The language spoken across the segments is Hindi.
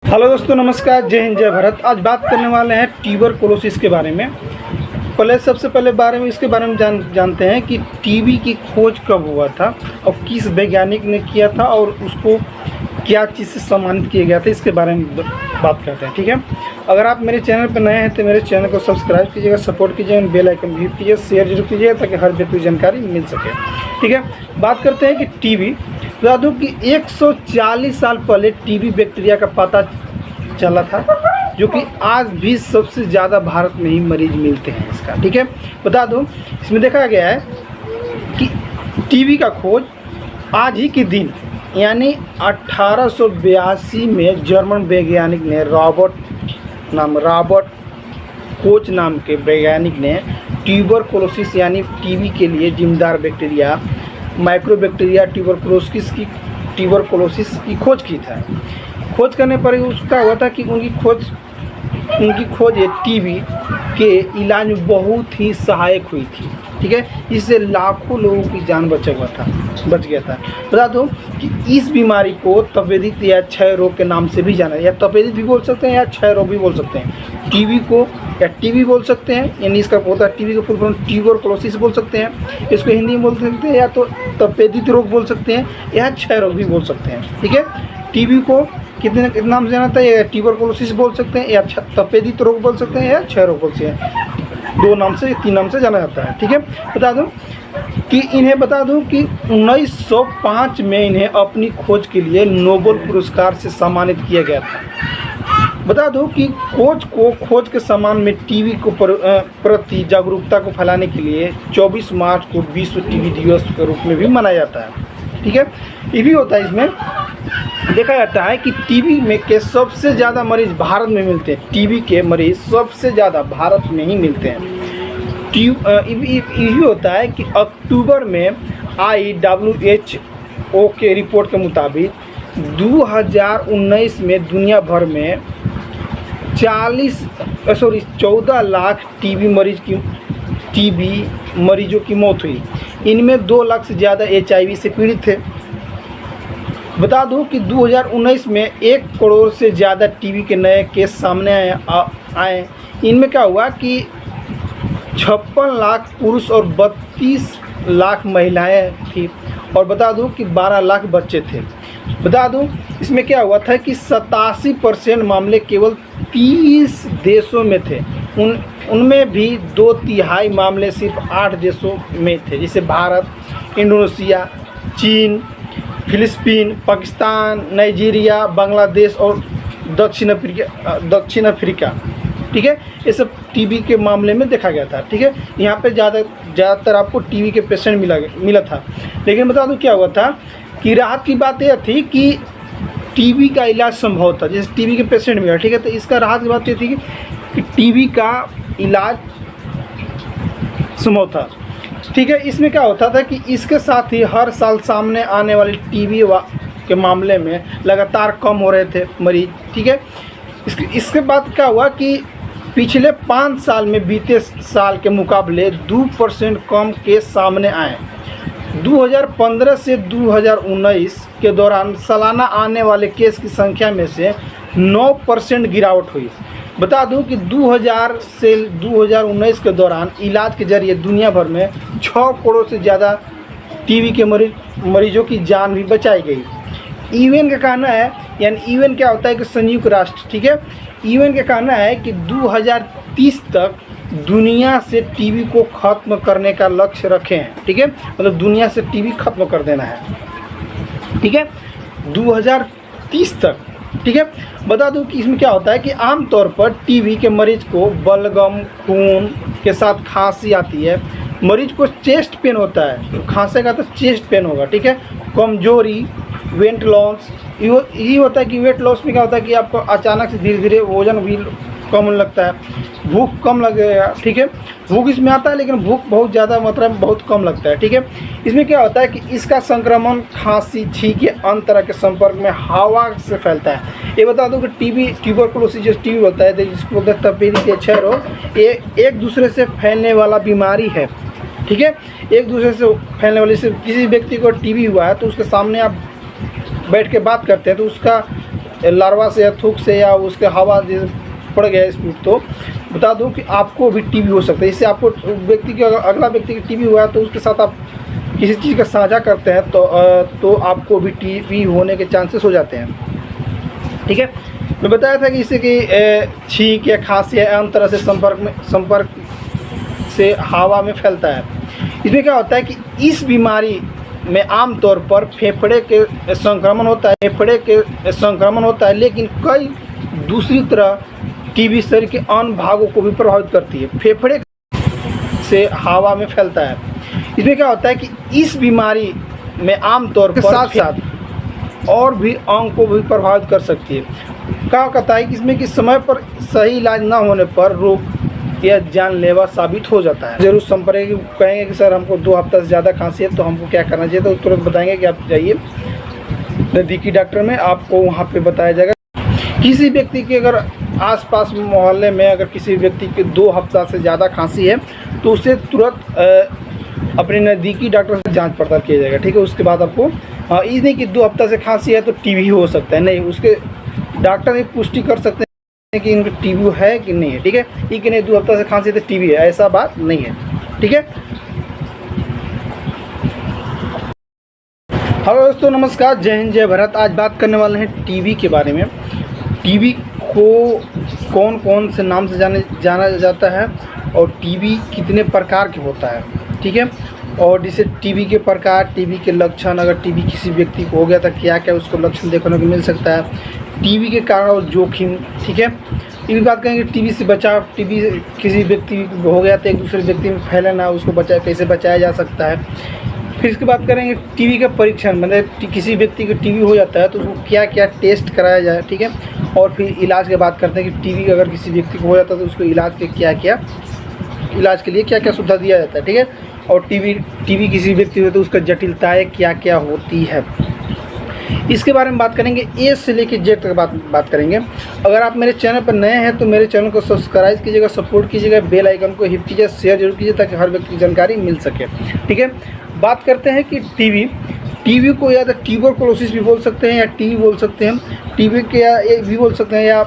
हेलो दोस्तों, नमस्कार, जय हिंद, जय भारत। आज बात करने वाले हैं ट्यूबरकुलोसिस के बारे में। सबसे पहले इसके बारे में जानते हैं कि टीबी की खोज कब हुआ था और किस वैज्ञानिक ने किया था और उसको क्या चीज़ से सम्मानित किया गया था, इसके बारे में बात करते हैं। ठीक है, अगर आप मेरे चैनल पर नए हैं तो मेरे चैनल को सब्सक्राइब कीजिएगा, सपोर्ट कीजिएगा, बेल आइकन भी कीजिए, शेयर जरूर कीजिएगा ताकि हर व्यक्ति को जानकारी मिल सके। ठीक है, बात करते हैं कि टीबी। बता दूँ कि 140 साल पहले टीबी बैक्टीरिया का पता चला था, जो कि आज भी सबसे ज़्यादा भारत में ही मरीज मिलते हैं इसका। ठीक है, बता दूं इसमें देखा गया है कि टीबी का खोज आज ही के दिन यानी 1882 में जर्मन वैज्ञानिक ने रॉबर्ट कोच नाम के वैज्ञानिक ने ट्यूबरकुलोसिस यानी टीबी के लिए जिम्मेदार बैक्टीरिया माइक्रोबैक्टीरिया ट्यूबरकुलोसिस की खोज की था। खोज करने पर उसका हुआ था कि उनकी खोज टीबी के इलाज में बहुत ही सहायक हुई थी। ठीक है, इससे लाखों लोगों की जान बच गया था। बता दूं कि इस बीमारी को तपेदिक या क्षय रोग के नाम से भी जाना है, या तपेदिक भी बोल सकते हैं या क्षय रोग भी बोल सकते हैं। टीबी को या टीबी बोल सकते हैं, यानी इसका होता है टीबी का फुल फॉर्म ट्यूबरकुलोसिस बोल सकते हैं, इसको हिंदी में बोल सकते हैं, या तो तपेदिक रोग बोल सकते हैं या क्षय रोग भी बोल सकते हैं। ठीक है, टीबी को कितने नाम से जाना था, या ट्यूबरकुलोसिस बोल सकते हैं, या तपेदिक रोग बोल सकते हैं, या क्षय रोग बोल सकते हैं। 2 नाम से 3 नाम से जाना जाता है। ठीक है, बता दूं कि 1905 में इन्हें अपनी खोज के लिए नोबेल पुरस्कार से सम्मानित किया गया था। बता दूं कि खोज के सम्मान में टीबी को प्रति जागरूकता को फैलाने के लिए 24 मार्च को विश्व टीबी दिवस के रूप में भी मनाया जाता है। ठीक है, ये भी होता है, इसमें देखा जाता है कि टीबी में के सबसे ज़्यादा मरीज भारत में मिलते हैं। टीबी के मरीज सबसे ज़्यादा भारत में ही मिलते हैं। ये होता है कि अक्टूबर में WHO के रिपोर्ट के मुताबिक 2019 में दुनिया भर में 14 लाख टीबी मरीजों की मौत हुई। इनमें 2 लाख से ज़्यादा HIV से पीड़ित थे। बता दूं कि 2019 में 1 करोड़ से ज़्यादा टीबी के नए केस सामने आए। इनमें क्या हुआ कि 56 लाख पुरुष और 32 लाख महिलाएं थी, और बता दूं कि 12 लाख बच्चे थे। बता दूं इसमें क्या हुआ था कि 87% मामले केवल 30 देशों में थे। उनमें भी 2/3 मामले सिर्फ 8 देशों में थे, जैसे भारत, इंडोनेशिया, चीन, फिलिस्पीन, पाकिस्तान, नाइजीरिया, बांग्लादेश और दक्षिण अफ्रीका। ठीक है, ये सब टीबी के मामले में देखा गया था। ठीक है, यहाँ पे ज़्यादातर आपको टीबी के पेशेंट मिला था। लेकिन बता दूँ क्या हुआ था कि राहत की बात यह थी कि टीबी का इलाज संभव था, जैसे टीबी के पेशेंट मिला। ठीक है, तो इसका राहत की बात ये थी कि टीबी का इलाज संभव था। ठीक है, इसमें क्या होता था कि इसके साथ ही हर साल सामने आने वाले टीबी के मामले में लगातार कम हो रहे थे मरीज। ठीक है, इसके बाद क्या हुआ कि पिछले 5 साल में बीते साल के मुकाबले 2% कम केस सामने आए। 2015 से 2019 के दौरान सालाना आने वाले केस की संख्या में से 9% गिरावट हुई। बता दूं कि 2000 से 2019 के दौरान इलाज के जरिए दुनिया भर में 6 करोड़ से ज़्यादा टीबी के मरीजों की जान भी बचाई गई। यूएन का कहना है, यानी यूएन क्या होता है कि संयुक्त राष्ट्र। ठीक है, यूएन का कहना है कि 2030 तक दुनिया से टीबी को ख़त्म करने का लक्ष्य रखे हैं। ठीक है, मतलब दुनिया से टीबी खत्म कर देना है। ठीक है, 2030 तक। ठीक है, बता दूं कि इसमें क्या होता है कि आमतौर पर टीबी के मरीज को बलगम खून के साथ खांसी आती है, मरीज को चेस्ट पेन होता है, तो खांसेगा तो चेस्ट पेन होगा। ठीक है, कमजोरी, वेट लॉस, यही होता है कि वेट लॉस में क्या होता है कि आपको अचानक से धीरे धीरे वजन भी कम होने लगता है, भूख कम लगेगा। ठीक है, भूख इसमें आता है लेकिन भूख बहुत ज़्यादा मात्रा में बहुत कम लगता है। ठीक है, इसमें क्या होता है कि इसका संक्रमण खांसी, छींक या अन्य तरह के संपर्क में हवा से फैलता है। ये बता दूं कि ट्यूबरकुलोसिस जो टीबी होता है, जिसको बोलते हैं तपेदिक या क्षय रोग, ये एक दूसरे से फैलने वाला बीमारी है। ठीक है, एक दूसरे से फैलने वाली से किसी व्यक्ति को टीबी हुआ है तो उसके सामने आप बैठ के बात करते हैं तो उसका लार्वा से या थूक से या उसके हवा पड़ गया स्पूट, तो बता दूं कि आपको भी टीबी हो सकता है। इससे आपको व्यक्ति के अगला व्यक्ति की टीबी हुआ है तो उसके साथ आप किसी चीज़ का साझा करते हैं तो आपको भी टीबी होने के चांसेस हो जाते हैं। ठीक है, मैं बताया था कि इससे कि छींक या खांसी या अन्य तरह से संपर्क से हवा में फैलता है। इसमें क्या होता है कि इस बीमारी में आमतौर पर फेफड़े के संक्रमण होता है, लेकिन कई दूसरी तरह टीबी शरीर के अन्य भागों को भी प्रभावित करती है। फेफड़े से हवा में फैलता है। इसमें क्या होता है कि इस बीमारी में आमतौर पर साथ साथ और भी अंग को भी प्रभावित कर सकती है। क्या कहता है कि इसमें कि समय पर सही इलाज न होने पर रोग या जानलेवा साबित हो जाता है। जरूर संपर्क कहेंगे कि सर हमको 2 हफ्ता से ज़्यादा खांसी है तो हमको क्या करना चाहिए, तो तुरंत बताएंगे कि आप जाइए नज़दीकी डॉक्टर में, आपको वहाँ पे बताया जाएगा। किसी व्यक्ति के अगर आसपास मोहल्ले में अगर किसी व्यक्ति के 2 हफ्ता से ज़्यादा खांसी है तो उसे तुरंत अपने नज़दीकी डॉक्टर से जांच पड़ताल किया जाएगा। ठीक है, उसके बाद आपको ये नहीं कि 2 हफ्ता से खांसी है तो टीबी हो सकता है, नहीं, उसके डॉक्टर ही पुष्टि कर सकते हैं कि इनको टीबी है कि नहीं है। ठीक है, ये कि नहीं 2 हफ्ता से खांसी है तो टीबी है, ऐसा बात नहीं है। ठीक है, हेलो दोस्तों, नमस्कार, जय हिंद, जय भारत। आज बात करने वाले हैं टीबी के बारे में। टीबी को कौन कौन से नाम से जाना जाता है और टीबी कितने प्रकार के होता है। ठीक है, और जैसे टीबी के प्रकार, टीबी के लक्षण, अगर टीबी किसी व्यक्ति को हो गया था क्या क्या उसको लक्षण देखने को मिल सकता है, टीबी के कारण और जोखिम। ठीक है, ये भी बात करेंगे टीबी से बचाव, टीबी किसी व्यक्ति को हो गया तो एक दूसरे व्यक्ति में फैलना, उसको कैसे बचाया जा सकता है। फिर इसके बात करेंगे टीबी का परीक्षण, मतलब किसी व्यक्ति को टीबी हो जाता है तो उसको क्या क्या टेस्ट कराया जाए। ठीक है, और फिर इलाज की बात करते हैं कि टीबी अगर किसी व्यक्ति को हो जाता है तो उसको इलाज के लिए क्या क्या सुविधा दिया जाता है। ठीक है, और टीबी किसी व्यक्ति हो तो उसका जटिलताएँ क्या क्या होती है, इसके बारे में बात करेंगे। ए से लेकर जेड तक बात करेंगे। अगर आप मेरे चैनल पर नए हैं तो मेरे चैनल को सब्सक्राइब कीजिएगा, सपोर्ट कीजिएगा, बेल आइकन को हिट कीजिए, शेयर जरूर कीजिए ताकि हर व्यक्ति की जानकारी मिल सके। ठीक है, बात करते हैं कि टीबी को या तो ट्यूबरकुलोसिस भी बोल सकते हैं या टीबी बोल सकते हैं, टीबी के या भी बोल सकते हैं या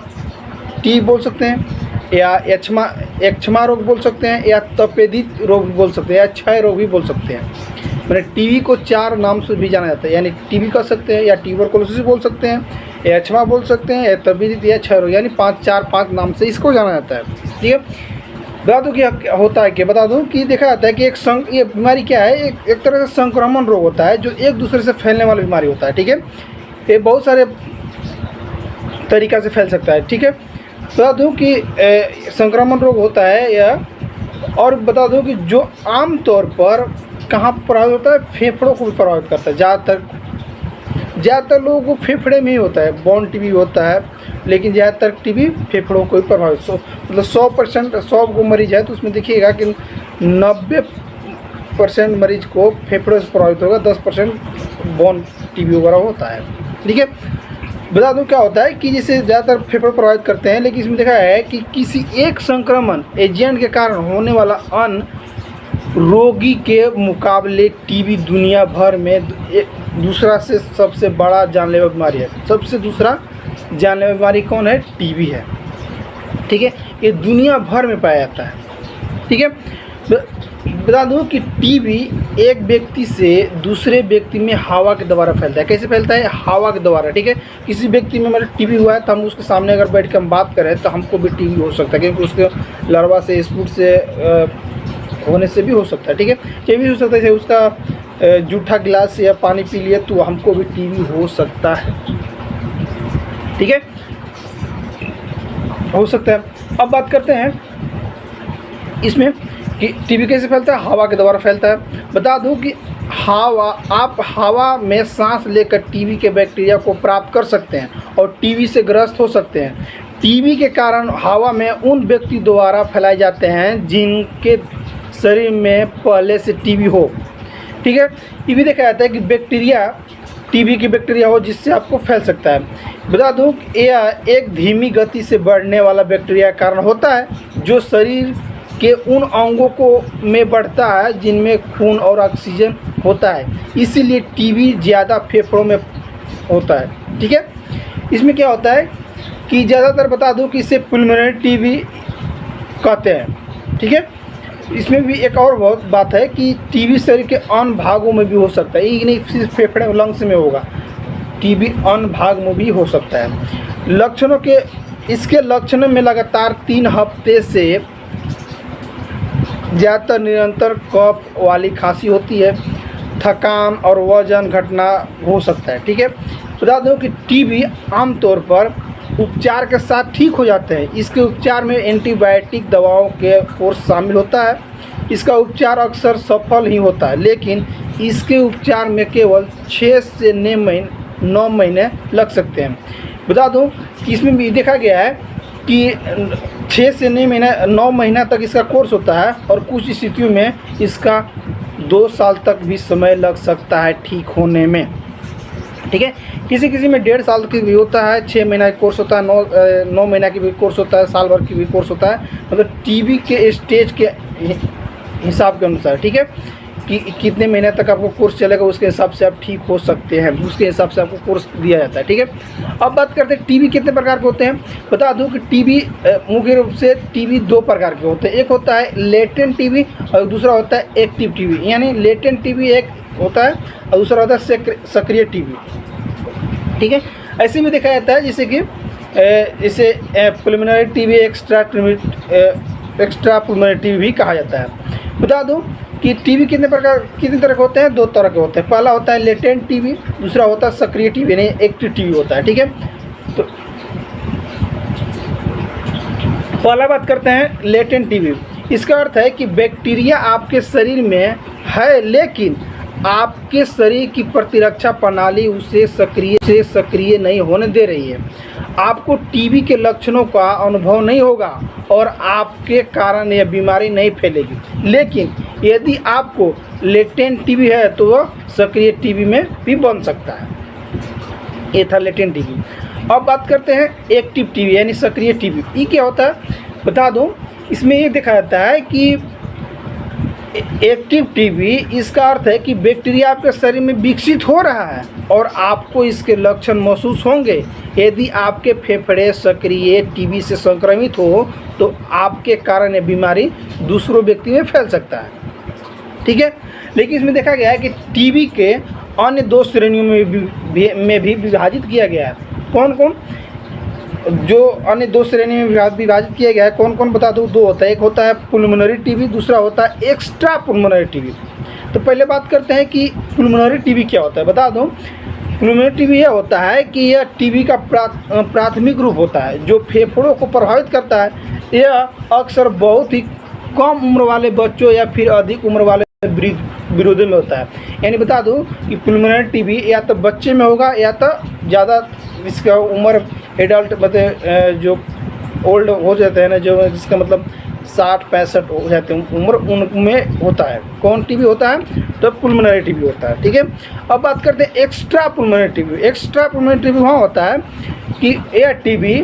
टीबी बोल सकते हैं, या एक्छमा रोग बोल सकते हैं, या तपेदिक रोग भी बोल सकते हैं, या क्षय रोग भी बोल सकते हैं। मैंने टीबी को 4 नाम से भी जाना जाता है, यानी टीबी कह सकते हैं या ट्यूबरकुलोसिस बोल सकते हैं, या एक्छमा बोल सकते हैं, या तपेदिक या क्षय रोग, यानी 5 नाम से इसको जाना जाता है। ठीक है, बता दूं कि होता है कि बता दूं कि देखा जाता है कि ये बीमारी क्या है, एक तरह से संक्रमण रोग होता है जो एक दूसरे से फैलने वाला बीमारी होता है। ठीक है, ये बहुत सारे तरीक़ा से फैल सकता है। ठीक है, बता दूं कि संक्रमण रोग होता है या, और बता दूं कि जो आम तौर पर कहाँ प्रभावित होता है, फेफड़ों को भी प्रभावित करता है। ज़्यादातर लोगों को फेफड़े में ही होता है, बोन टीबी होता है, लेकिन ज़्यादातर टीबी फेफड़ों को ही प्रभावित, मतलब 100 को मरीज है तो उसमें देखिएगा कि 90% मरीज को फेफड़ों से प्रभावित होगा, 10% बोन टीबी वगैरह होता है। ठीक है, बता दूं क्या होता है कि जैसे ज़्यादातर फेफड़े प्रभावित करते हैं, लेकिन इसमें देखा है कि किसी एक संक्रमण एजेंट के कारण होने वाला अन्य रोगी के मुकाबले टीबी दुनिया भर में दूसरा से सबसे बड़ा जानलेवा बीमारी है। सबसे दूसरा जानलेवा बीमारी कौन है? टीबी है। ठीक है, ये दुनिया भर में पाया जाता है। ठीक है, बता दूं कि टीबी एक व्यक्ति से दूसरे व्यक्ति में हवा के द्वारा फैलता है। कैसे फैलता है? हवा के द्वारा। ठीक है, किसी व्यक्ति में मतलब टीबी हुआ है तो हम उसके सामने अगर बैठ कर हम बात करें तो हमको भी टीबी हो सकता है, क्योंकि उसके लार्वा से स्पूट से होने से भी हो सकता है। ठीक है, ये भी हो सकता है उसका जूठा गिलास या पानी पी लिया तो हमको भी टीबी हो सकता है। ठीक है, हो सकता है। अब बात करते हैं इसमें कि टीबी कैसे फैलता है। हवा के द्वारा फैलता है। बता दूं कि आप हवा में सांस लेकर टीबी के बैक्टीरिया को प्राप्त कर सकते हैं और टीबी से ग्रस्त हो सकते हैं। टीबी के कारण हवा में उन व्यक्ति द्वारा फैलाए जाते हैं जिनके शरीर में पहले से टीबी हो। ठीक है, ये भी देखा जाता है कि बैक्टीरिया, टीबी की बैक्टीरिया हो जिससे आपको फैल सकता है। बता दूं यह एक धीमी गति से बढ़ने वाला बैक्टीरिया कारण होता है जो शरीर के उन अंगों को में बढ़ता है जिनमें खून और ऑक्सीजन होता है। इसीलिए टीबी ज़्यादा फेफड़ों में होता है। ठीक है, इसमें क्या होता है कि ज़्यादातर बता दूं कि इसे पुल्मोनरी टीबी कहते हैं, ठीक है। इसमें भी एक और बहुत बात है कि टीबी शरीर के अन्य भागों में भी हो सकता है, ये नहीं सिर्फ फेफड़े और लंग्स में होगा, टीबी अन्य भाग में भी हो सकता है। लक्षणों के इसके लक्षणों में लगातार 3 हफ्ते से ज़्यादातर निरंतर कफ वाली खांसी होती है, थकान और वजन घटना हो सकता है, ठीक है। बता दूं कि टीबी आमतौर पर उपचार के साथ ठीक हो जाते हैं। इसके उपचार में एंटीबायोटिक दवाओं के कोर्स शामिल होता है। इसका उपचार अक्सर सफल ही होता है, लेकिन इसके उपचार में केवल 6 से 9 महीने लग सकते हैं। बता दूं कि इसमें भी देखा गया है कि 6 से 9 महीना तक इसका कोर्स होता है और कुछ स्थितियों में इसका 2 साल तक भी समय लग सकता है ठीक होने में, ठीक है। किसी में 1.5 साल की भी होता है, 6 महीना का कोर्स होता है, 9 महीना की भी कोर्स होता है, साल भर की भी कोर्स होता है, मतलब टीबी के स्टेज के हिसाब के अनुसार, ठीक है, कि कितने महीने तक आपको कोर्स चलेगा उसके हिसाब से आप ठीक हो सकते हैं, उसके हिसाब से आपको कोर्स दिया जाता है, ठीक है। अब बात करते हैं टीबी कितने प्रकार के होते हैं। बता दूं कि टीबी मुख्य रूप से टीबी 2 प्रकार के होते हैं। एक होता है लेटेंट टीबी और दूसरा होता है एक्टिव टीबी। यानी लेटेंट टीबी एक होता है और दूसरा होता है सक्रिय टीबी, ठीक है। ऐसे में देखा जाता है जैसे कि इसे पुल्मोनरी टीबी एक्स्ट्रा पुल्मोनरी टीबी भी कहा जाता है। बता दूं कि टीबी कितने तरह के होते हैं, 2 तरह के होते हैं। पहला होता है लेटेंट टीबी, दूसरा होता है सक्रिय टीबी यानी एक्टिव टीबी होता है, ठीक है। तो पहला बात करते हैं लेटेंट टीबी। इसका अर्थ है कि बैक्टीरिया आपके शरीर में है, लेकिन आपके शरीर की प्रतिरक्षा प्रणाली उसे सक्रिय नहीं होने दे रही है। आपको टीबी के लक्षणों का अनुभव नहीं होगा और आपके कारण यह बीमारी नहीं फैलेगी, लेकिन यदि आपको लेटेंट टीबी है तो वह सक्रिय टीबी में भी बन सकता है। ये था लेटेंट टीबी। अब बात करते हैं एक्टिव टीबी यानी सक्रिय टीबी। ये क्या होता है बता दूं, इसमें ये देखा जाता है कि एक्टिव टीबी इसका अर्थ है कि बैक्टीरिया आपके शरीर में विकसित हो रहा है और आपको इसके लक्षण महसूस होंगे। यदि आपके फेफड़े सक्रिय टीबी से संक्रमित हो तो आपके कारण यह बीमारी दूसरों व्यक्ति में फैल सकता है, ठीक है। लेकिन इसमें देखा गया है कि टीबी के अन्य 2 श्रेणियों में भी विभाजित किया गया है। कौन कौन जो अन्य 2 श्रेणी में विभाजित किया गया है, कौन कौन बता दूँ। 2 होता है, एक होता है पुल्मोनरी टीबी, दूसरा होता है एक्स्ट्रा पुल्मोनरी टीबी। तो पहले बात करते हैं कि पुल्मोनरी टीबी क्या होता है। बता दूं पुल्मोनरी टीबी यह होता है कि यह टीबी का प्राथमिक रूप होता है जो फेफड़ों को प्रभावित करता है। यह अक्सर बहुत ही कम उम्र वाले बच्चों या फिर अधिक उम्र वाले विरोधों में होता है। यानी बता दूं कि पुल्मोनरी टीबी या तो बच्चे में होगा या तो ज़्यादा इसका उम्र एडल्ट मतलब जो ओल्ड हो जाते हैं ना, जो जिसका मतलब 60-65 हो जाते हैं उम्र, उनमें होता है। कौन टीबी होता है तो पुल्मोनरी टीबी होता है, ठीक है। अब बात करते हैं एक्स्ट्रा पुल्मोनरी टीबी। एक्स्ट्रा पुल्मोनरी टीबी वहाँ होता है कि यह टीबी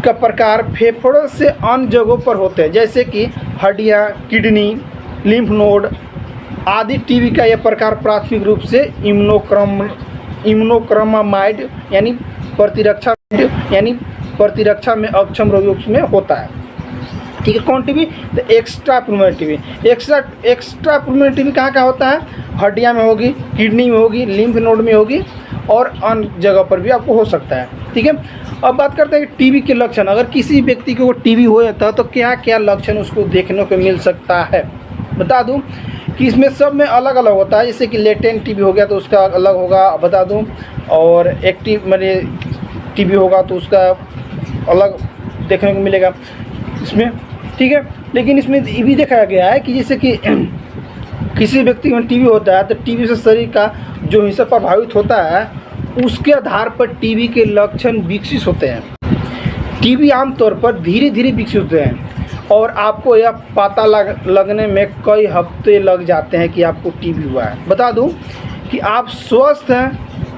का प्रकार फेफड़ों से अन्य जगहों पर होते हैं, जैसे कि हड्डियाँ, किडनी, लिम्फ नोड आदि। टीबी का यह प्रकार प्राथमिक रूप से इम्यूनोक्रमामाइड यानी प्रतिरक्षा में अक्षम रोगियों में होता है, ठीक है। कौन टीबी तो एक्स्ट्रा पुल्मोनरी टीबी। एक्स्ट्रा पुल्मोनरी टीबी कहाँ होता है, हड्डियाँ में होगी, किडनी में होगी, लिम्फ नोड में होगी और अन्य जगह पर भी आपको हो सकता है, ठीक है। अब बात करते हैं टीबी के लक्षण। अगर किसी व्यक्ति को टीबी हो जाता है तो क्या क्या लक्षण उसको देखने को मिल सकता है। बता दूं कि इसमें सब में अलग अलग होता है। जैसे कि लेटेंट टीबी हो गया तो उसका अलग होगा, बता दूं, और एक्टिव मैंने टीबी होगा तो उसका अलग देखने को मिलेगा इसमें, ठीक है। लेकिन इसमें ये भी देखा गया है कि जैसे कि किसी व्यक्ति में टीबी होता है तो टीबी से शरीर का जो हिस्सा प्रभावित होता है उसके आधार पर टीबी के लक्षण विकसित होते हैं। टीबी आमतौर पर धीरे धीरे विकसित होते हैं और आपको यह पता लगने में कई हफ्ते लग जाते हैं कि आपको टीबी हुआ है। बता दूं कि आप स्वस्थ हैं,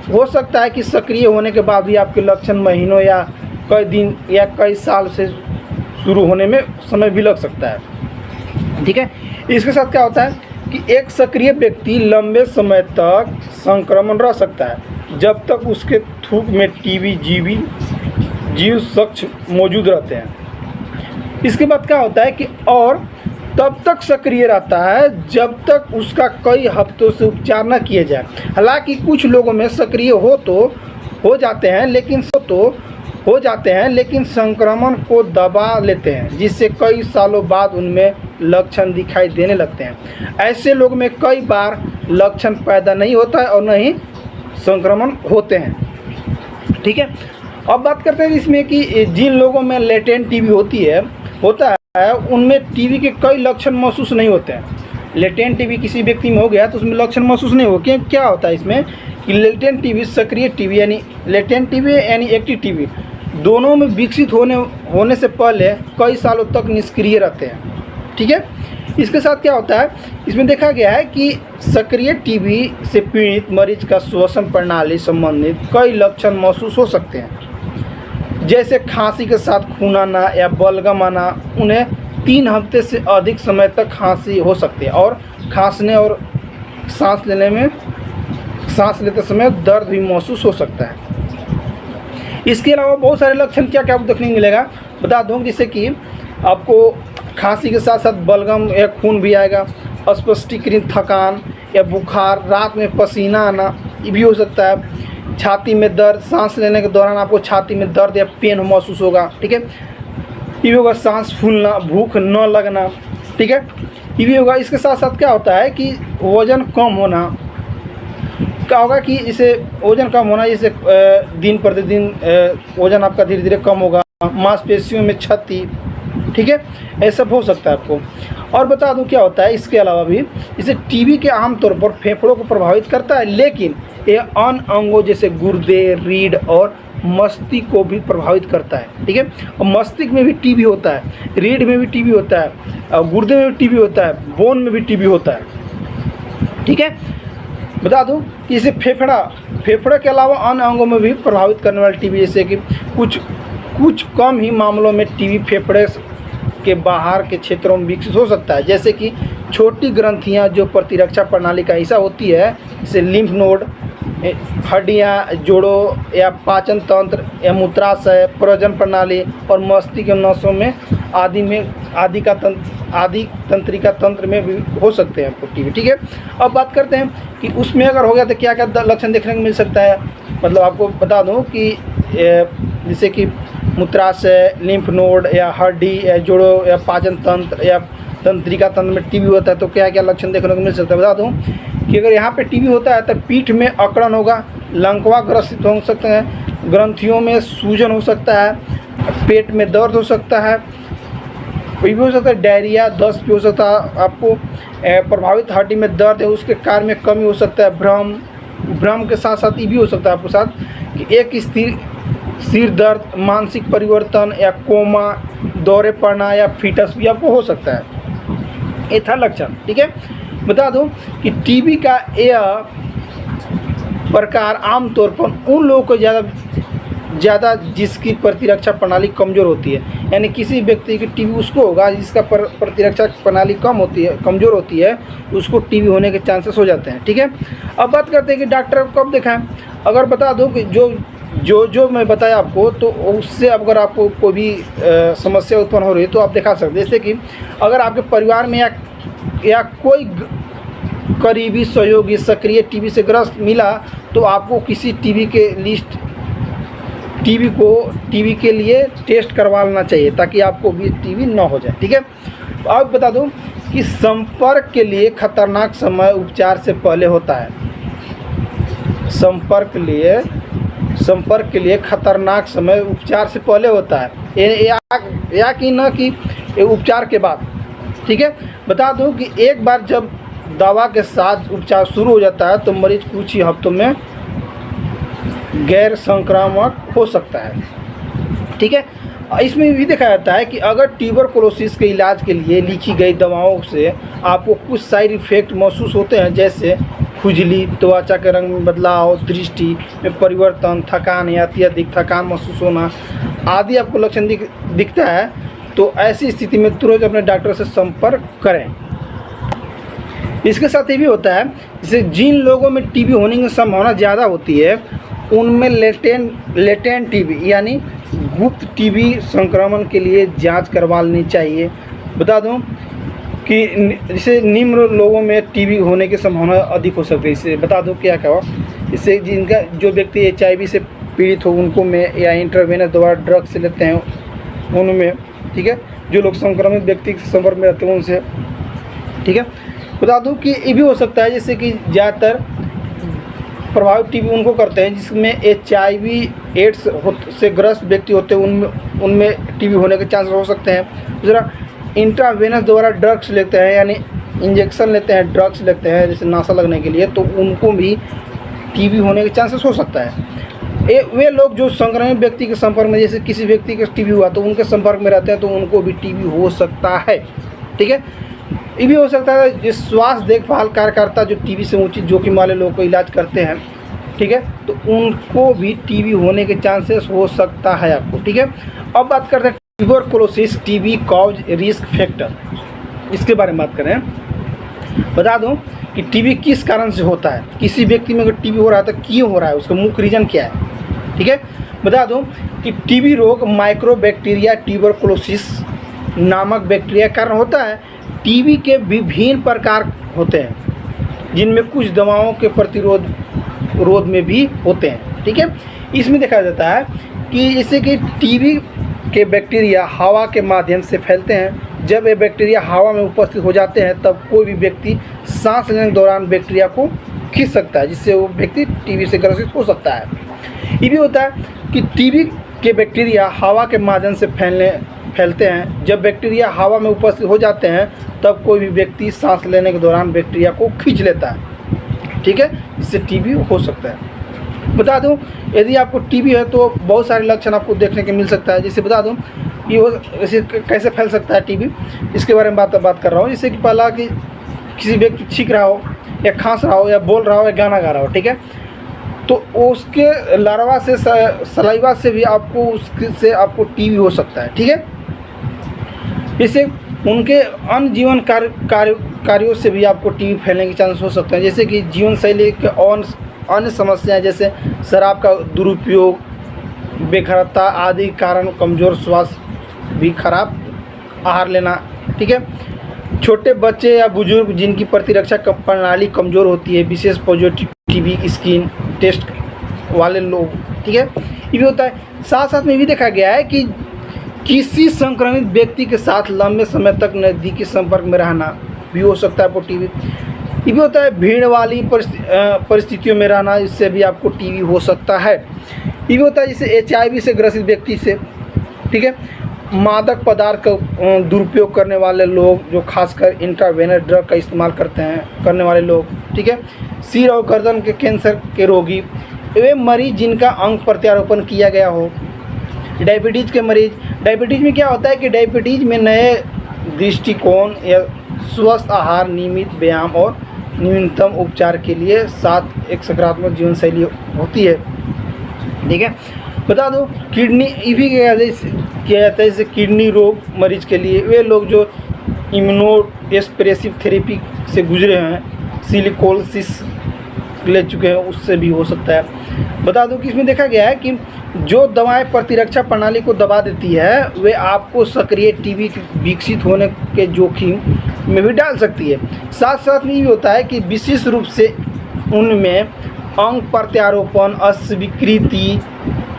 हो सकता है कि सक्रिय होने के बाद भी आपके लक्षण महीनों या कई दिन या कई साल से शुरू होने में समय भी लग सकता है, ठीक है। इसके साथ क्या होता है कि एक सक्रिय व्यक्ति लंबे समय तक संक्रमण रह सकता है जब तक उसके थूक में टीबी जीव सक्ष मौजूद रहते हैं। इसके बाद क्या होता है कि और तब तक सक्रिय रहता है जब तक उसका कई हफ्तों से उपचार न किया जाए। हालांकि कुछ लोगों में सक्रिय हो जाते हैं लेकिन संक्रमण को दबा लेते हैं, जिससे कई सालों बाद उनमें लक्षण दिखाई देने लगते हैं। ऐसे लोग में कई बार लक्षण पैदा नहीं होता है और न ही संक्रमण होते हैं। ठीक है, अब बात करते हैं इसमें कि जिन लोगों में लेटेंट टीबी होता है उनमें टीबी के कई लक्षण महसूस नहीं होते हैं। लेटेंट टीबी किसी व्यक्ति में हो गया तो उसमें लक्षण महसूस नहीं हो। क्या होता है इसमें कि लेटेंट टीबी, सक्रिय टीबी यानी लेटेंट टीबी यानी एक्टिव टीबी, दोनों में विकसित होने से पहले कई सालों तक निष्क्रिय रहते हैं। ठीक है, इसके साथ क्या होता है, इसमें देखा गया है कि सक्रिय टीबी से पीड़ित मरीज का श्वसन प्रणाली संबंधित कई लक्षण महसूस हो सकते हैं, जैसे खांसी के साथ खून आना या बलगम आना। उन्हें 3 हफ्ते से अधिक समय तक खांसी हो सकती है और खांसने और सांस लेते समय दर्द भी महसूस हो सकता है। इसके अलावा बहुत सारे लक्षण क्या क्या आपको देखने को मिलेगा, बता दूँ, जैसे कि आपको खांसी के साथ साथ बलगम या खून भी आएगा, अस्पष्टीकृत थकान या बुखार, रात में पसीना आना ये भी हो सकता है, छाती में दर्द, सांस लेने के दौरान आपको छाती में दर्द या पेन महसूस होगा। ठीक है, ये भी होगा, सांस फूलना, भूख न लगना। ठीक है, ये भी होगा। इसके साथ साथ क्या होता है कि वज़न कम होना। क्या होगा कि इसे वज़न कम होना, जैसे दिन प्रतिदिन वज़न आपका धीरे धीरे कम होगा, मांसपेशियों में क्षति। ठीक है, ऐसा हो सकता है आपको। और बता दूं क्या होता है इसके अलावा भी, इसे टीबी के आमतौर पर फेफड़ों को प्रभावित करता है, लेकिन ये अन्य अंगों जैसे गुर्दे, रीढ़ और मस्तिष्क को भी प्रभावित करता है। ठीक है, और मस्तिष्क में भी टीबी होता है, रीढ़ में भी टीबी होता है, और गुर्दे में भी टीबी होता है, बोन में भी टीबी होता है। ठीक है, बता दूं कि इसे फेफड़े के अलावा अन्य अंगों में भी प्रभावित करने वाली टीबी, जैसे कि कुछ कम ही मामलों में टीबी फेफड़े के बाहर के क्षेत्रों में विकसित हो सकता है, जैसे कि छोटी ग्रंथियां जो प्रतिरक्षा प्रणाली का हिस्सा होती है, जैसे लिम्फ नोड, हड्डियां, जोड़ों या पाचन तंत्र या मूत्राशय, प्रजनन प्रणाली और मस्तिष्क के नसों में आदि तंत्रिका तंत्र में भी हो सकते हैं आपको टीबी। ठीक है, अब बात करते हैं कि उसमें अगर हो गया तो क्या क्या लक्षण देखने को मिल सकता है। मतलब आपको बता दूं कि जैसे कि मूत्राशय, लिम्फ नोड या हड्डी या जोड़ों या पाचन तंत्र या तंत्रिका तंत्र में टीबी होता है तो क्या क्या लक्षण देखने को मिल सकता है। बता दूं कि अगर यहाँ पे टीबी होता है तो पीठ में अकड़न होगा, लंकवा ग्रसित हो सकते हैं, ग्रंथियों में सूजन हो सकता है, पेट में दर्द हो सकता है, कोई भी हो सकता है, डायरिया, दस्त भी हो सकता है आपको, प्रभावित हड्डी में दर्द है उसके कार्य में कमी हो सकता है, भ्रम के साथ साथ ये भी हो सकता है आपको साथ कि एक स्थिर सिर दर्द, मानसिक परिवर्तन या कोमा, दौरे पड़ना या फीटस भी आपको हो सकता है। ये था लक्षण। ठीक है, बता दूं कि टीबी का यह प्रकार आमतौर पर उन लोगों को ज़्यादा जिसकी प्रतिरक्षा प्रणाली कमज़ोर होती है, यानी किसी व्यक्ति की टीबी उसको होगा जिसका प्रतिरक्षा प्रणाली कमज़ोर होती है, उसको टीबी होने के चांसेस हो जाते हैं। ठीक है, अब बात करते हैं कि डॉक्टर को कब दिखाएं। अगर बता दूं कि जो मैं बताया आपको, तो उससे अगर आपको कोई भी समस्या उत्पन्न हो रही है तो आप दिखा सकते हैं। जैसे कि अगर आपके परिवार में या कोई करीबी सहयोगी सक्रिय टीबी से ग्रस्त मिला तो आपको किसी टीबी के लिए टेस्ट करवा लेना चाहिए ताकि आपको भी टीबी ना हो जाए। ठीक है, तो आप बता दूं कि संपर्क के लिए खतरनाक समय उपचार से पहले होता है। संपर्क के लिए खतरनाक समय उपचार से पहले होता है, या कि न कि उपचार के बाद। ठीक है, बता दूं कि एक बार जब दवा के साथ उपचार शुरू हो जाता है तो मरीज कुछ ही हफ्तों में गैर संक्रामक हो सकता है। ठीक है, इसमें भी देखा जाता है कि अगर ट्यूबरकुलोसिस के इलाज के लिए लिखी गई दवाओं से आपको कुछ साइड इफ़ेक्ट महसूस होते हैं, जैसे खुजली, त्वचा के रंग में बदलाव, दृष्टि में परिवर्तन, थकान या अत्यधिक थकान महसूस होना आदि आपको लक्षण दिखता है, तो ऐसी स्थिति में तुरंत अपने डॉक्टर से संपर्क करें। इसके साथ ये भी होता है, जैसे जिन लोगों में टीबी होने की संभावना ज़्यादा होती है उनमें लेटेंट टीबी यानी गुप्त टीबी संक्रमण के लिए जांच करवा लेनी चाहिए। बता दूं कि जैसे निम्न लोगों में टीबी होने की संभावना अधिक हो सकती है। इससे बता दूं क्या क्या इससे जिनका जो व्यक्ति HIV से पीड़ित हो उनको में या इंट्रावेनस द्वारा ड्रग्स लेते हैं उनमें, ठीक है, जो लोग संक्रमित व्यक्ति के संपर्क में रहते हैं उनसे, ठीक है। बता दूं कि ये भी हो सकता है जैसे कि ज़्यादातर प्रभावित टीबी उनको करते हैं जिसमें HIV एड्स से ग्रस्त व्यक्ति होते हैं, उनमें टीबी होने के चांसेस हो सकते हैं। दूसरा इंट्रावेनस द्वारा ड्रग्स लेते हैं यानी इंजेक्शन लेते हैं, ड्रग्स लेते हैं जैसे नशा लगने के लिए, तो उनको भी टीबी होने के चांसेस हो सकता है। वे लोग जो संक्रमित व्यक्ति के संपर्क में, जैसे किसी व्यक्ति का टीबी हुआ तो उनके संपर्क में रहते हैं तो उनको भी टीबी हो सकता है, ठीक है। ये भी हो सकता है जो स्वास्थ्य देखभाल कार्यकर्ता जो टीबी से उचित जोखिम वाले लोगों को इलाज करते हैं, ठीक है, तो उनको भी टीबी होने के चांसेस हो सकता है आपको, ठीक है। अब बात करते हैं tuberculosis TB cause risk factor, इसके बारे में बात करें। बता दूं कि टीबी किस कारण से होता है, किसी व्यक्ति में अगर टीबी हो रहा है तो क्यों हो रहा है, उसका मुख्य रीजन क्या है, ठीक है। बता दूं कि टीबी रोग माइक्रोबैक्टीरिया ट्यूबरकुलोसिस नामक बैक्टीरिया कारण होता है। टीबी के विभिन्न प्रकार होते हैं जिनमें कुछ दवाओं के प्रतिरोध में भी होते हैं, ठीक है। इसमें देखा जाता है कि जैसे कि टीबी के बैक्टीरिया हवा के माध्यम से फैलते हैं। जब ये बैक्टीरिया हवा में उपस्थित हो जाते हैं तब कोई भी व्यक्ति सांस लेने के दौरान बैक्टीरिया को खींच सकता है जिससे वो व्यक्ति टीबी से ग्रसित हो सकता है। ये भी होता है कि टीबी के बैक्टीरिया हवा के माध्यम से फैलते हैं। जब बैक्टीरिया हवा में उपस्थित हो जाते हैं तब कोई भी व्यक्ति सांस लेने के दौरान बैक्टीरिया को खींच लेता है, ठीक है, इससे टीबी हो सकता है। बता दूं यदि आपको टीबी है तो बहुत सारे लक्षण आपको देखने के मिल सकता है। जैसे बता दूं ये जैसे कैसे फैल सकता है टीबी, इसके बारे में बात कर रहा हूँ। जैसे कि पहला कि किसी व्यक्ति छींक रहा हो या खांस रहा हो या बोल रहा हो या गाना गा रहा हो, ठीक है, तो उसके लार्वा से सलाइवा से भी उससे आपको टीबी हो सकता है, ठीक है। जैसे उनके अन्य जीवन कार्यों से भी आपको टीबी फैलने के चांस हो सकते हैं। जैसे कि जीवन शैली के अन्य समस्याएं जैसे शराब का दुरुपयोग, बेघरता आदि कारण कमज़ोर स्वास्थ्य भी खराब आहार लेना, ठीक है। छोटे बच्चे या बुजुर्ग जिनकी प्रतिरक्षा प्रणाली कमज़ोर होती है, विशेष पॉजिटिव टीबी स्किन टेस्ट वाले लोग, ठीक है, ये भी होता है। साथ साथ में भी देखा गया है कि किसी संक्रमित व्यक्ति के साथ लंबे समय तक नज़दीकी संपर्क में रहना भी हो सकता है आपको टीबी। ये भी होता है भीड़ वाली परिस्थितियों में रहना, इससे भी आपको टीबी हो सकता है। ये भी होता है जैसे HIV से ग्रसित व्यक्ति से, ठीक है, मादक पदार्थ का दुरुपयोग करने वाले लोग जो खासकर इंट्रावेनस ड्रग का इस्तेमाल करने वाले लोग, ठीक है, सिर और गर्दन के कैंसर के रोगी, वे मरीज जिनका अंग प्रत्यारोपण किया गया हो, डायबिटीज़ के मरीज। डायबिटीज़ में क्या होता है कि डायबिटीज़ में नए दृष्टिकोण या स्वस्थ आहार, नियमित व्यायाम और न्यूनतम उपचार के लिए साथ एक सकारात्मक जीवन शैली होती है, ठीक है। बता दो किडनी ये भी किया जाता है जैसे किडनी रोग मरीज के लिए, वे लोग जो इम्यूनोएस्प्रेसिव थेरेपी से गुजरे हैं, सिलिकोसिस ले चुके हैं, उससे भी हो सकता है। बता दूं कि इसमें देखा गया है कि जो दवाएं प्रतिरक्षा प्रणाली को दबा देती है वे आपको सक्रिय टीबी विकसित होने के जोखिम में भी डाल सकती है। साथ साथ में ये होता है कि विशेष रूप से उनमें अंग प्रत्यारोपण अस्वीकृति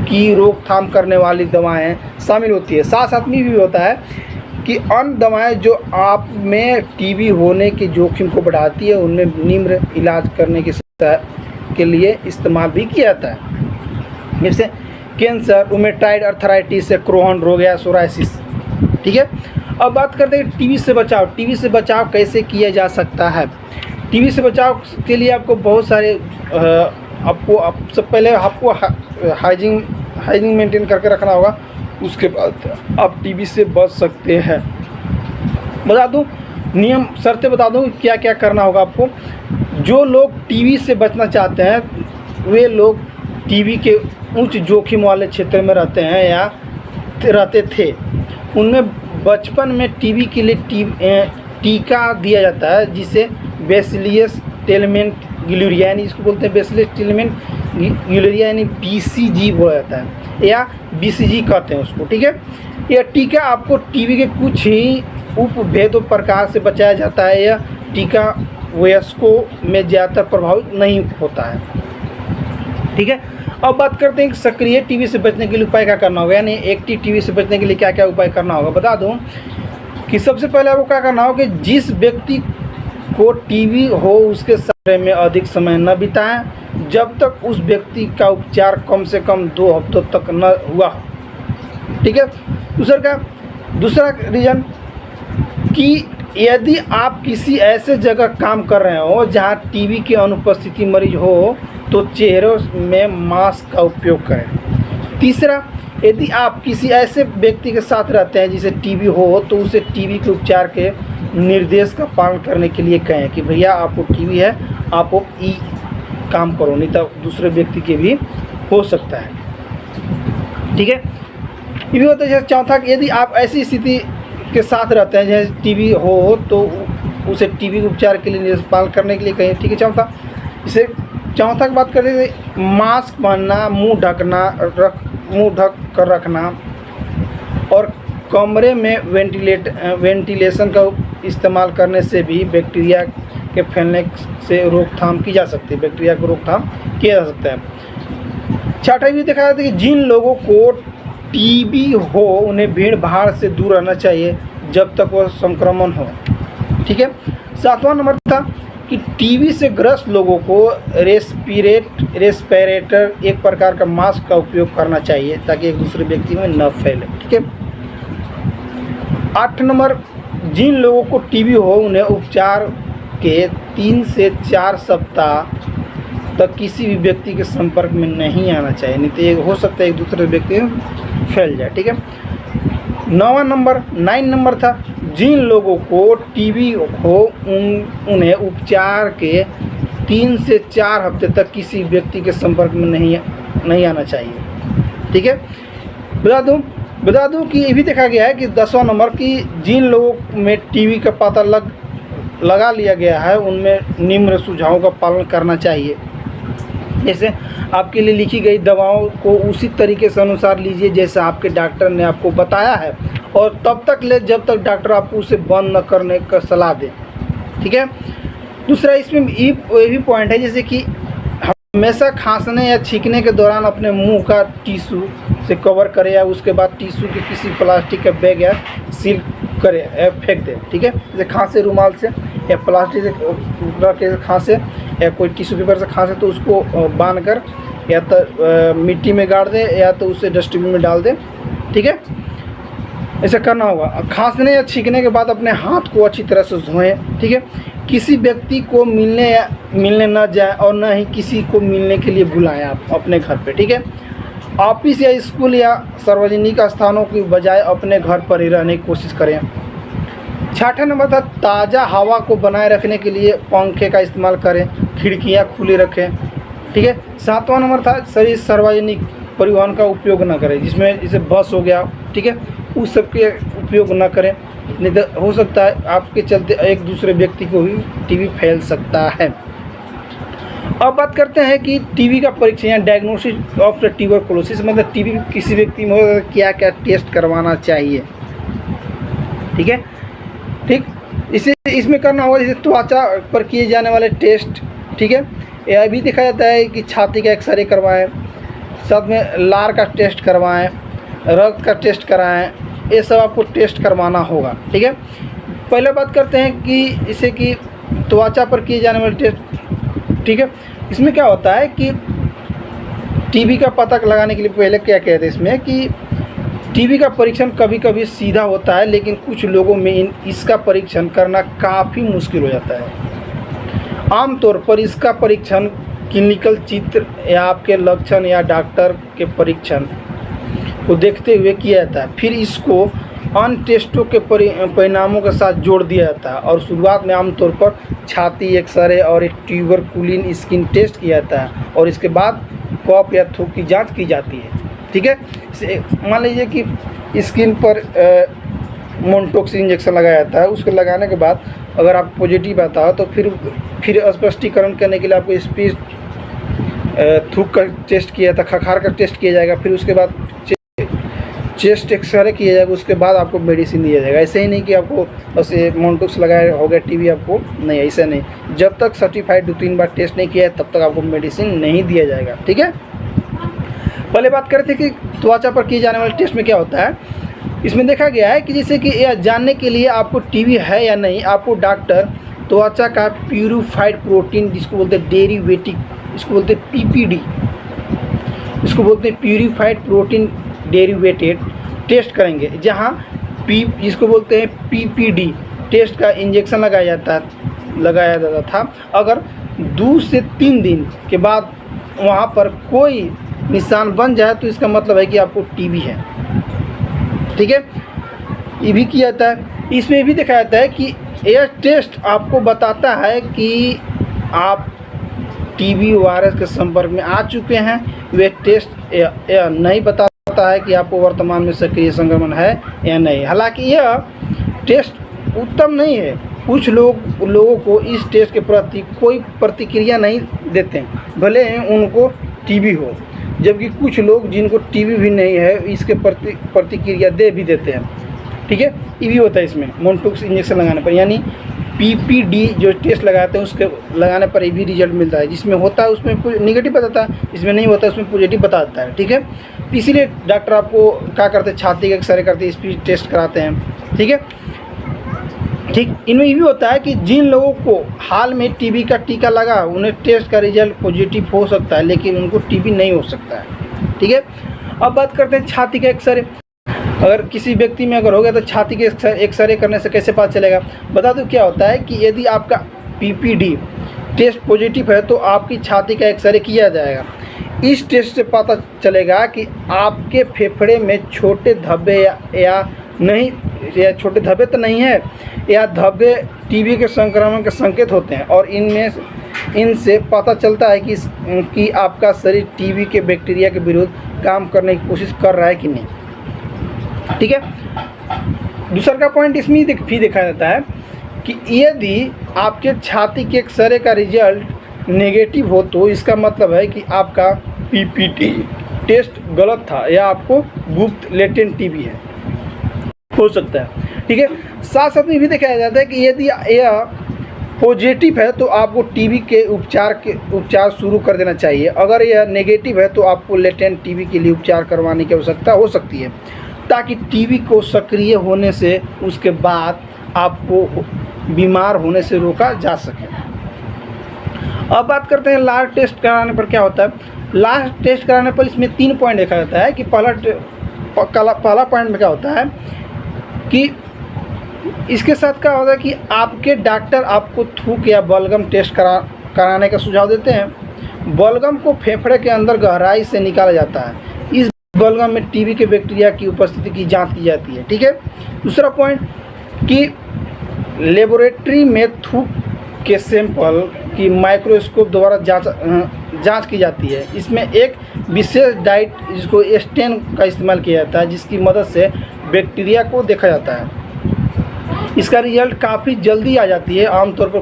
की रोकथाम करने वाली दवाएं शामिल होती है। साथ साथ में भी होता है कि अन्य दवाएं जो आप में टीबी होने के जोखिम को बढ़ाती है उनमें निम्न इलाज करने के लिए इस्तेमाल भी किया जाता है, जैसे कैंसर, रूमेटाइड अर्थराइटिस या क्रोहन रोग या सोराइसिस, ठीक है। अब बात करते हैं टीबी से बचाव। टीबी से बचाव कैसे किया जा सकता है। टीबी से बचाव के लिए आपको बहुत सारे सबसे पहले आपको हाइजीन मेंटेन करके रखना होगा, उसके बाद आप टीबी से बच सकते हैं। बता दूं नियम शर्तें बता दूं क्या क्या करना होगा आपको। जो लोग टीबी से बचना चाहते हैं वे लोग टीबी के उच्च जोखिम वाले क्षेत्र में रहते हैं या रहते थे, उनमें बचपन में टीबी के लिए टीका दिया जाता है जिसे बेसिलियस टेलमेंट गिलुरियानी इसको बोलते हैं। बेसिलियस टेलमेंट यूलेरिया यानी BCG बोला जाता है या BCG कहते हैं उसको, ठीक है। यह टीका आपको टीबी के कुछ ही उपभेद प्रकार से बचाया जाता है। यह टीका वयस्कों में ज़्यादातर प्रभावित नहीं होता है, ठीक है। अब बात करते हैं कि सक्रिय टीबी से बचने के लिए उपाय क्या करना होगा, यानी एक्टिव टीबी से बचने के लिए क्या क्या उपाय करना होगा। बता दूं कि सबसे पहले आपको क्या करना होगा कि जिस व्यक्ति को टीबी हो उसके शरीर में अधिक समय न बिताएं जब तक उस व्यक्ति का उपचार कम से कम 2 हफ्तों तक न हुआ हो, ठीक है। दूसरा रीज़न कि यदि आप किसी ऐसे जगह काम कर रहे हो जहां टीबी की अनुपस्थिति मरीज हो तो चेहरे में मास्क का उपयोग करें। तीसरा, यदि आप किसी ऐसे व्यक्ति के साथ रहते हैं जिसे टीबी हो तो उसे टीबी के उपचार के निर्देश का पालन करने के लिए कहें कि भैया आपको टीबी है, आप ये काम करो, नहीं तो दूसरे व्यक्ति के भी हो सकता है, ठीक है। ये भी होता है। चौथा, यदि आप ऐसी स्थिति के साथ रहते हैं जैसे टीबी हो तो उसे टीबी के उपचार के लिए निर्देश पालन करने के लिए कहें, ठीक है। चौथा की बात करते हैं, मास्क पहनना, मुंह ढक कर रखना और कमरे में वेंटिलेशन का इस्तेमाल करने से भी बैक्टीरिया के फैलने से रोकथाम की जा सकती है, बैक्टीरिया को रोकथाम किया जा सकता है। छठा भी देखा जाता है कि जिन लोगों को टीबी हो उन्हें भीड़ भाड़ से दूर रहना चाहिए जब तक वह संक्रमण हो, ठीक है। 7वां नंबर था कि टीबी से ग्रस्त लोगों को रेस्पिरेटर एक प्रकार का मास्क का उपयोग करना चाहिए ताकि एक दूसरे व्यक्ति में न फैले, ठीक है। 8 नंबर, जिन लोगों को टीबी हो उन्हें उपचार के 3 से 4 सप्ताह तक किसी भी व्यक्ति के संपर्क में नहीं आना चाहिए, नहीं तो ये हो सकता है एक दूसरे व्यक्ति में फैल जाए, ठीक है। 9 नंबर था, जिन लोगों को टीबी हो उन्हें उपचार के 3 से 4 हफ्ते तक किसी व्यक्ति के संपर्क में नहीं आना चाहिए, ठीक है। बता दूं कि ये भी देखा गया है कि 10वां नंबर कि जिन लोगों में टीबी का पता लगा लिया गया है उनमें निम्न सुझावों का पालन करना चाहिए। जैसे आपके लिए लिखी गई दवाओं को उसी तरीके से अनुसार लीजिए जैसे आपके डॉक्टर ने आपको बताया है और तब तक ले जब तक डॉक्टर आपको उसे बंद न करने का सलाह दे, ठीक है। दूसरा, इसमें ये भी पॉइंट है जैसे कि हमेशा खांसने या छींकने के दौरान अपने मुंह का टिश्यू से कवर करें या उसके बाद टिश्यू के किसी प्लास्टिक के बैग या सील करें या फेंक दें, ठीक है। जैसे खांसे रुमाल से या प्लास्टिक से खांसे या कोई टिश्यू पेपर से खांसे तो उसको बांध कर या तो मिट्टी में गाड़ दें या तो उसे डस्टबिन में डाल दें, ठीक है। ऐसा करना होगा। खांसने या छींकने के बाद अपने हाथ को अच्छी तरह से धोएं, ठीक है। किसी व्यक्ति को मिलने न जाए और न ही किसी को मिलने के लिए बुलाएं आप अपने घर पे, ठीक है। ऑफिस या स्कूल या सार्वजनिक स्थानों की बजाय अपने घर पर ही रहने की कोशिश करें। 6वां नंबर था, ताज़ा हवा को बनाए रखने के लिए पंखे का इस्तेमाल करें, खिड़कियां खुली रखें, ठीक है। 7वां नंबर था, सार्वजनिक परिवहन का उपयोग न करें, जिसमें जैसे बस हो गया, ठीक है, उस सब के उपयोग न करें, नहीं तो हो सकता है आपके चलते एक दूसरे व्यक्ति को भी टीबी फैल सकता है। अब बात करते हैं कि टीबी का परीक्षण या डायग्नोसिस ऑफ द ट्यूबरकुलोसिस, मतलब टीबी किसी व्यक्ति में हो क्या क्या टेस्ट करवाना चाहिए, ठीक है। ठीक, इसमें करना होगा जैसे त्वचा पर किए जाने वाले टेस्ट, ठीक है। यह भी देखा जाता है कि छाती का एक्सरे करवाएं, साथ में लार का टेस्ट करवाएं, रक्त का टेस्ट कराएं, ये सब आपको टेस्ट करवाना होगा, ठीक है। पहले बात करते हैं कि जैसे कि त्वचा पर किए जाने वाले टेस्ट, ठीक है। इसमें क्या होता है कि टीबी का पता लगाने के लिए पहले क्या कहते हैं इसमें कि टीबी का परीक्षण कभी कभी सीधा होता है, लेकिन कुछ लोगों में इसका परीक्षण करना काफ़ी मुश्किल हो जाता है। आमतौर पर इसका परीक्षण क्लिनिकल चित्र या आपके लक्षण या डॉक्टर के परीक्षण को देखते हुए किया जाता है, फिर इसको अन्य टेस्टों के परिणामों के साथ जोड़ दिया जाता है और शुरुआत में आमतौर पर छाती एक्सरे और एक ट्यूबरकुलिन स्किन टेस्ट किया जाता है और इसके बाद कफ या थूक की जांच की जाती है, ठीक है। मान लीजिए कि स्किन पर मोनटोक्स इंजेक्शन लगाया जाता है, उसको लगाने के बाद अगर आप पॉजिटिव आता है तो फिर स्पष्टीकरण करने के लिए आपको थूक का टेस्ट किया था, खखार का टेस्ट किया जाएगा, फिर उसके बाद चेस्ट एक्सरे किया जाएगा, उसके बाद आपको मेडिसिन दिया जाएगा। ऐसे ही नहीं कि आपको बस ये मोन्टुक्स लगाया हो गया टीबी आपको, नहीं, ऐसा नहीं। जब तक सर्टिफाइड 2-3 बार टेस्ट नहीं किया है तब तक आपको मेडिसिन नहीं दिया जाएगा, ठीक है। पहले बात करते थे कि त्वचा पर किए जाने वाले टेस्ट में क्या होता है। इसमें देखा गया है कि जैसे कि यह जानने के लिए आपको टीबी है या नहीं, आपको डॉक्टर त्वचा का प्यूरिफाइड प्रोटीन, जिसको बोलते हैं डेरिवेटिव, इसको बोलते हैं पीपीडी, इसको बोलते हैं प्यूरिफाइड प्रोटीन डेरिवेटेड टेस्ट करेंगे, जहां जिसको बोलते हैं पीपीडी टेस्ट का इंजेक्शन लगाया जाता था। अगर 2 से 3 दिन के बाद वहां पर कोई निशान बन जाए तो इसका मतलब है कि आपको टीबी है, ठीक है। ये भी किया जाता है। इसमें भी देखा जाता है कि यह टेस्ट आपको बताता है कि आप टीबी वायरस के संपर्क में आ चुके हैं। वे टेस्ट यह नहीं बताता है कि आपको वर्तमान में सक्रिय संक्रमण है या नहीं। हालांकि यह टेस्ट उत्तम नहीं है। कुछ लोगों को इस टेस्ट के प्रति कोई प्रतिक्रिया नहीं देते, भले ही उनको टीबी हो, जबकि कुछ लोग जिनको टीबी भी नहीं है इसके प्रतिक्रिया दे भी देते हैं, ठीक है। ये भी होता है इसमें मोन्टुक्स इंजेक्शन लगाने पर, यानी पीपीडी जो टेस्ट लगाते हैं उसके लगाने पर ये भी रिजल्ट मिलता है। जिसमें होता है उसमें नेगेटिव बताता है, इसमें नहीं होता है उसमें पॉजिटिव बताता है, ठीक है। इसीलिए डॉक्टर आपको क्या करते हैं, छाती का एक्सरे करते हैं, स्पीड टेस्ट कराते हैं, ठीक है, ठीक। इनमें ये भी होता है कि जिन लोगों को हाल में टीबी का टीका लगा उन्हें टेस्ट का रिजल्ट पॉजिटिव हो सकता है, लेकिन उनको टीबी नहीं हो सकता है, ठीक है। अब बात करते हैं छाती का एक्सरे। अगर किसी व्यक्ति में अगर हो गया तो छाती के एक्सरे करने से कैसे पता चलेगा। बता दूं क्या होता है कि यदि आपका पीपीडी टेस्ट पॉजिटिव है तो आपकी छाती का एक्सरे किया जाएगा। इस टेस्ट से पता चलेगा कि आपके फेफड़े में छोटे धब्बे या नहीं, या छोटे धब्बे तो नहीं है, या धब्बे टीबी के संक्रमण के संकेत होते हैं, और इनसे पता चलता है कि आपका शरीर टीबी के बैक्टीरिया के विरुद्ध काम करने की कोशिश कर रहा है कि नहीं, ठीक है। दूसरा का पॉइंट इसमें भी देखा जाता है कि यदि आपके छाती के एक्सरे का रिजल्ट नेगेटिव हो तो इसका मतलब है कि आपका पीपीटी टेस्ट गलत था या आपको गुप्त लेटेंट टीबी है, हो सकता है, ठीक है। साथ साथ में भी देखा जाता है कि यदि यह पॉजिटिव है तो आपको टीबी के उपचार शुरू कर देना चाहिए। अगर यह नेगेटिव है तो आपको लेटेंट टीबी के लिए उपचार करवाने की आवश्यकता हो सकती है, ताकि टीबी को सक्रिय होने से उसके बाद आपको बीमार होने से रोका जा सके। अब बात करते हैं लार्ज टेस्ट कराने पर क्या होता है। लार्ज टेस्ट कराने पर इसमें 3 पॉइंट देखा जाता है कि पहला पॉइंट में क्या होता है कि इसके साथ क्या होता है कि आपके डॉक्टर आपको थूक या बलगम टेस्ट कराने का सुझाव देते हैं। बलगम को फेफड़े के अंदर गहराई से निकाला जाता है। इस बलगम में टीबी के बैक्टीरिया की उपस्थिति की जांच की जाती है, ठीक है। दूसरा पॉइंट कि लेबोरेटरी में थूक के सैंपल की माइक्रोस्कोप द्वारा जांच की जाती है। इसमें एक विशेष डाइट जिसको स्टेन का इस्तेमाल किया जाता है, जिसकी मदद से बैक्टीरिया को देखा जाता है। इसका रिजल्ट काफ़ी जल्दी आ जाती है, आमतौर पर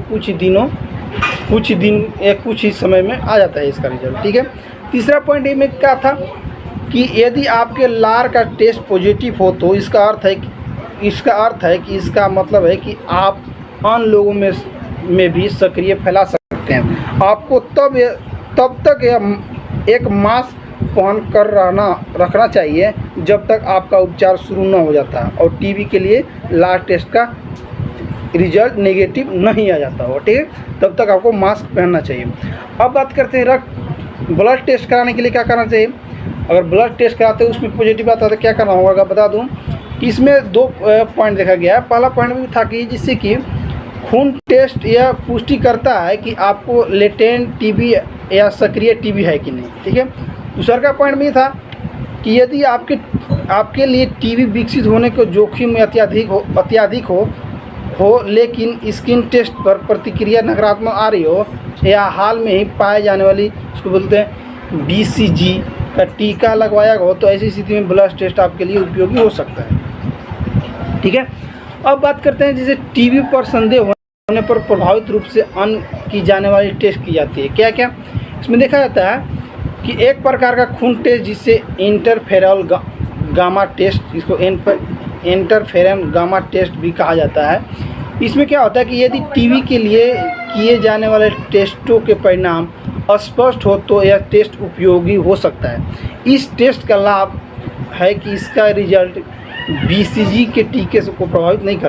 कुछ ही समय में आ जाता है इसका रिजल्ट, ठीक है। तीसरा पॉइंट में क्या था कि यदि आपके लार का टेस्ट पॉजिटिव हो तो इसका अर्थ है कि इसका मतलब है कि आप अन्य लोगों में भी सक्रिय फैला सकते हैं। आपको तब तक एक मास्क पहन कर रखना चाहिए जब तक आपका उपचार शुरू न हो जाता है और टीबी के लिए लार टेस्ट का रिजल्ट नेगेटिव नहीं आ जाता हो, ठीक है। तब तक आपको मास्क पहनना चाहिए। अब बात करते हैं ब्लड टेस्ट कराने के लिए क्या करना चाहिए। अगर ब्लड टेस्ट कराते हैं उसमें पॉजिटिव आता है तो क्या करना होगा, बता दूं कि इसमें 2 पॉइंट देखा गया है। पहला पॉइंट भी था कि जिससे कि खून टेस्ट यह पुष्टि करता है कि आपको लेटेंट टीबी या सक्रिय टीबी है कि नहीं, ठीक है। दूसरा का पॉइंट भी था कि यदि आपके लिए टीबी विकसित होने के जोखिम में अत्यधिक हो लेकिन स्किन टेस्ट पर प्रतिक्रिया नकारात्मक आ रही हो, या हाल में ही पाए जाने वाली उसको बोलते हैं BCG का टीका लगवाया हो, तो ऐसी स्थिति में ब्लड टेस्ट आपके लिए उपयोगी हो सकता है, ठीक है। अब बात करते हैं जैसे टीबी पर संदेह होने पर प्रभावित रूप से अन्य की जाने वाली टेस्ट की जाती है। क्या क्या इसमें देखा जाता है कि एक प्रकार का खून टेस्ट जिसे इंटरफेरल गामा टेस्ट, इसको इंटरफेरन गामा टेस्ट भी कहा जाता है। इसमें क्या होता है कि यदि टीबी के लिए किए जाने वाले टेस्टों के परिणाम अस्पष्ट हो तो यह टेस्ट उपयोगी हो सकता है। इस टेस्ट का लाभ है कि इसका रिजल्ट बीसीजी के टीके को प्रभावित नहीं करता।